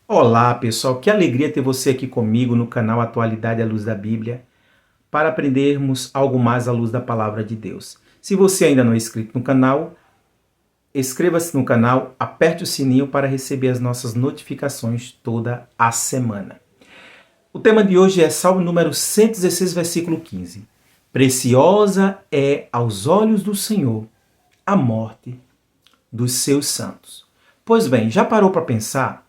Olá, pessoal, que alegria ter você aqui comigo no canal Atualidade à Luz da Bíblia, para aprendermos algo mais à luz da Palavra de Deus. Se você ainda não é inscrito no canal, inscreva-se no canal, aperte o sininho para receber as nossas notificações toda a semana. O tema de hoje é Salmo número 116, versículo 15. Preciosa é aos olhos do Senhor a morte dos seus santos. Pois bem, já parou para pensar?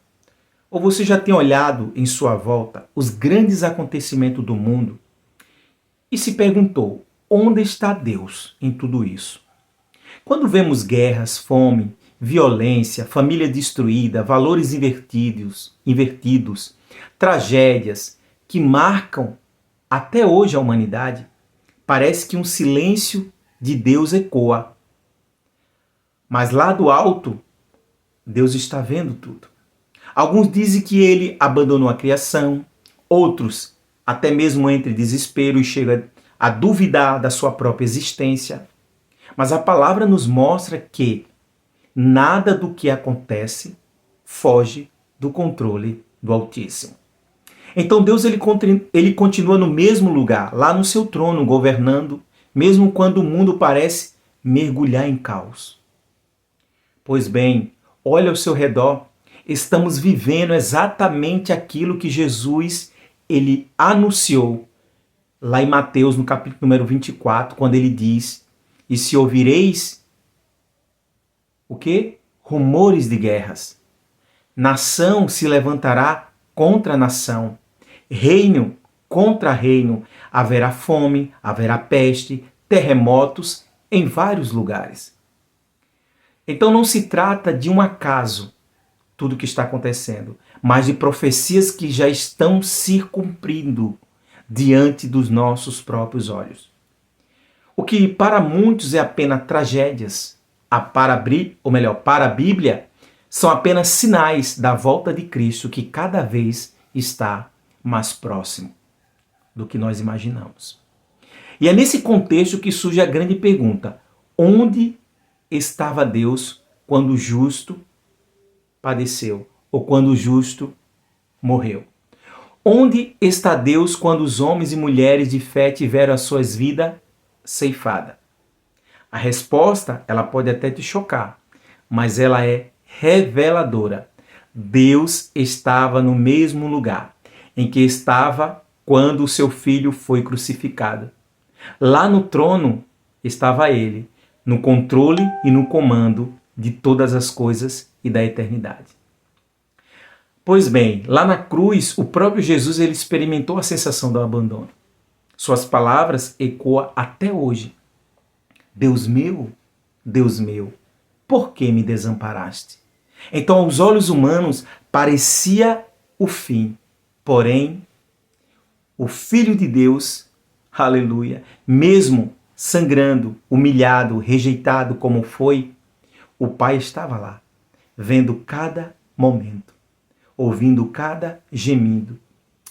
Ou você já tem olhado em sua volta os grandes acontecimentos do mundo e se perguntou, onde está Deus em tudo isso? Quando vemos guerras, fome, violência, família destruída, valores invertidos, tragédias que marcam até hoje a humanidade, parece que um silêncio de Deus ecoa. Mas lá do alto, Deus está vendo tudo. Alguns dizem que ele abandonou a criação, outros até mesmo entram em desespero e chegam a duvidar da sua própria existência. Mas a palavra nos mostra que nada do que acontece foge do controle do Altíssimo. Então Deus ele continua no mesmo lugar, lá no seu trono, governando, mesmo quando o mundo parece mergulhar em caos. Pois bem, olha ao seu redor. Estamos vivendo exatamente aquilo que Jesus ele anunciou lá em Mateus, no capítulo número 24, quando ele diz: "E se ouvireis o quê? Rumores de guerras. Nação se levantará contra nação, reino contra reino. Haverá fome, haverá peste, terremotos em vários lugares." Então não se trata de um acaso tudo o que está acontecendo, mas de profecias que já estão se cumprindo diante dos nossos próprios olhos. O que para muitos é apenas tragédias, para a Bíblia, são apenas sinais da volta de Cristo que cada vez está mais próximo do que nós imaginamos. E é nesse contexto que surge a grande pergunta: onde estava Deus quando o justo padeceu, ou quando o justo morreu? Onde está Deus quando os homens e mulheres de fé tiveram as suas vidas ceifadas? A resposta, ela pode até te chocar, mas ela é reveladora. Deus estava no mesmo lugar em que estava quando o seu filho foi crucificado. Lá no trono estava ele, no controle e no comando de todas as coisas e da eternidade. Pois bem, lá na cruz, o próprio Jesus ele experimentou a sensação do abandono. Suas palavras ecoam até hoje. Deus meu, por que me desamparaste? Então, aos olhos humanos, parecia o fim. Porém, o Filho de Deus, aleluia, mesmo sangrando, humilhado, rejeitado como foi, o Pai estava lá, vendo cada momento, ouvindo cada gemido,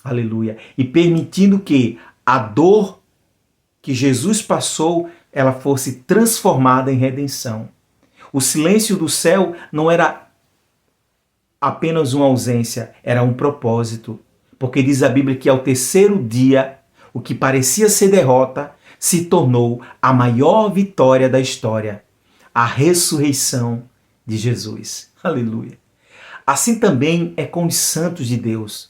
aleluia, e permitindo que a dor que Jesus passou, ela fosse transformada em redenção. O silêncio do céu não era apenas uma ausência, era um propósito, porque diz a Bíblia que ao terceiro dia, o que parecia ser derrota, se tornou a maior vitória da história, a ressurreição de Jesus. Aleluia. Assim também é com os santos de Deus.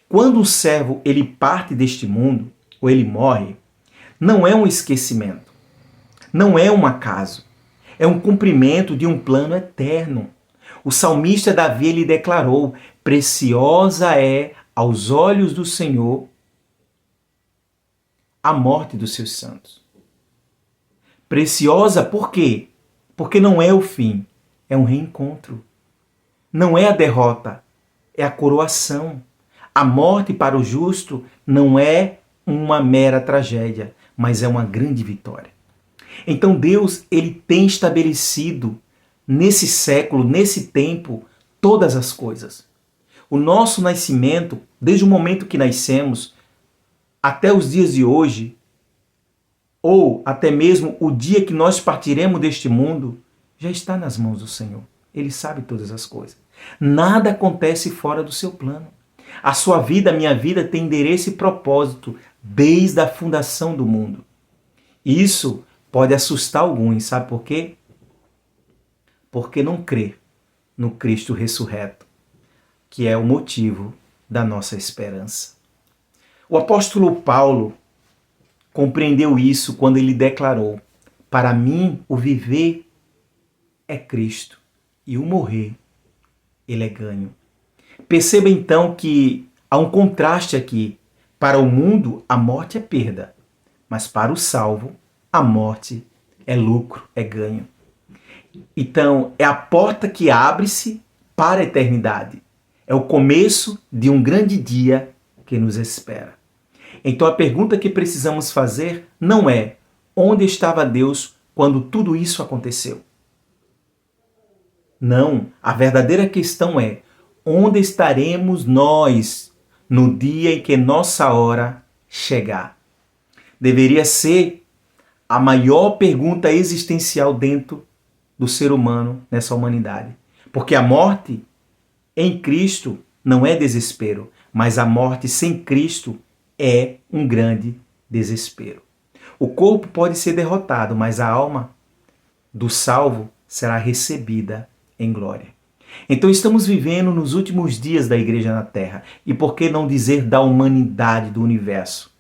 Quando o servo ele parte deste mundo, ou ele morre, não é um esquecimento, não é um acaso, é um cumprimento de um plano eterno. O salmista Davi ele declarou: preciosa é aos olhos do Senhor a morte dos seus santos. Preciosa por quê? Porque não é o fim, é um reencontro. Não é a derrota, é a coroação. A morte para o justo não é uma mera tragédia, mas é uma grande vitória. Então Deus ele tem estabelecido nesse século, nesse tempo, todas as coisas. O nosso nascimento, desde o momento que nascemos, até os dias de hoje, ou até mesmo o dia que nós partiremos deste mundo, já está nas mãos do Senhor. Ele sabe todas as coisas. Nada acontece fora do seu plano. A sua vida, a minha vida, tem endereço e propósito desde a fundação do mundo. Isso pode assustar alguns, sabe por quê? Porque não crê no Cristo ressurreto, que é o motivo da nossa esperança. O apóstolo Paulo compreendeu isso quando ele declarou: para mim o viver é Cristo e o morrer ele é ganho. Perceba então que há um contraste aqui. Para o mundo a morte é perda, mas para o salvo a morte é lucro, é ganho. Então é a porta que abre-se para a eternidade. É o começo de um grande dia que nos espera. Então a pergunta que precisamos fazer não é: onde estava Deus quando tudo isso aconteceu? Não, a verdadeira questão é: onde estaremos nós no dia em que nossa hora chegar? Deveria ser a maior pergunta existencial dentro do ser humano nessa humanidade. Porque a morte em Cristo não é desespero, mas a morte sem Cristo é um grande desespero. O corpo pode ser derrotado, mas a alma do salvo será recebida em glória. Então estamos vivendo nos últimos dias da igreja na Terra, e por que não dizer da humanidade, do universo?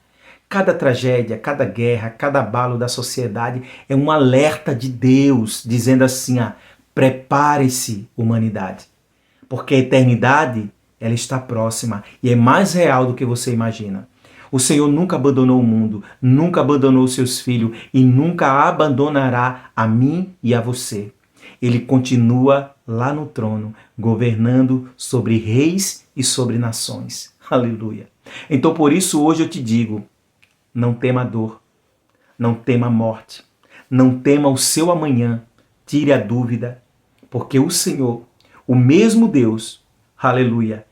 Cada tragédia, cada guerra, cada abalo da sociedade é um alerta de Deus, dizendo assim: prepare-se, humanidade, porque a eternidade ela está próxima e é mais real do que você imagina. O Senhor nunca abandonou o mundo, nunca abandonou seus filhos e nunca abandonará a mim e a você. Ele continua lá no trono, governando sobre reis e sobre nações. Aleluia. Então por isso hoje eu te digo: não tema a dor, não tema a morte, não tema o seu amanhã, tire a dúvida, porque o Senhor, o mesmo Deus, aleluia,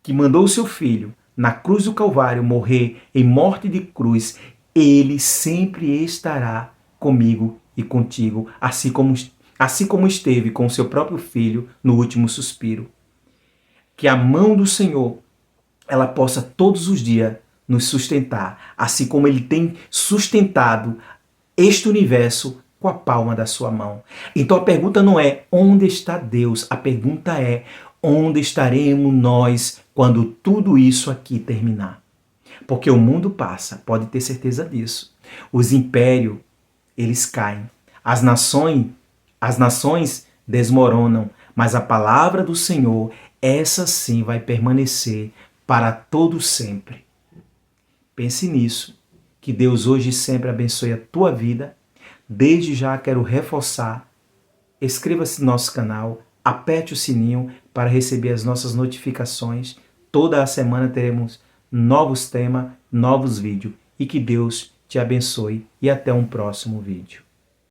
que mandou o seu Filho na cruz do Calvário morrer em morte de cruz, Ele sempre estará comigo e contigo, assim como esteve com o seu próprio Filho no último suspiro. Que a mão do Senhor ela possa todos os dias nos sustentar, assim como Ele tem sustentado este universo com a palma da sua mão. Então a pergunta não é onde está Deus, a pergunta é: onde estaremos nós quando tudo isso aqui terminar? Porque o mundo passa, pode ter certeza disso. Os impérios, eles caem. As nações desmoronam, mas a palavra do Senhor, essa sim vai permanecer para todo sempre. Pense nisso. Que Deus hoje e sempre abençoe a tua vida. Desde já quero reforçar: inscreva-se no nosso canal, aperte o sininho para receber as nossas notificações. Toda a semana teremos novos temas, novos vídeos. E que Deus te abençoe e até um próximo vídeo.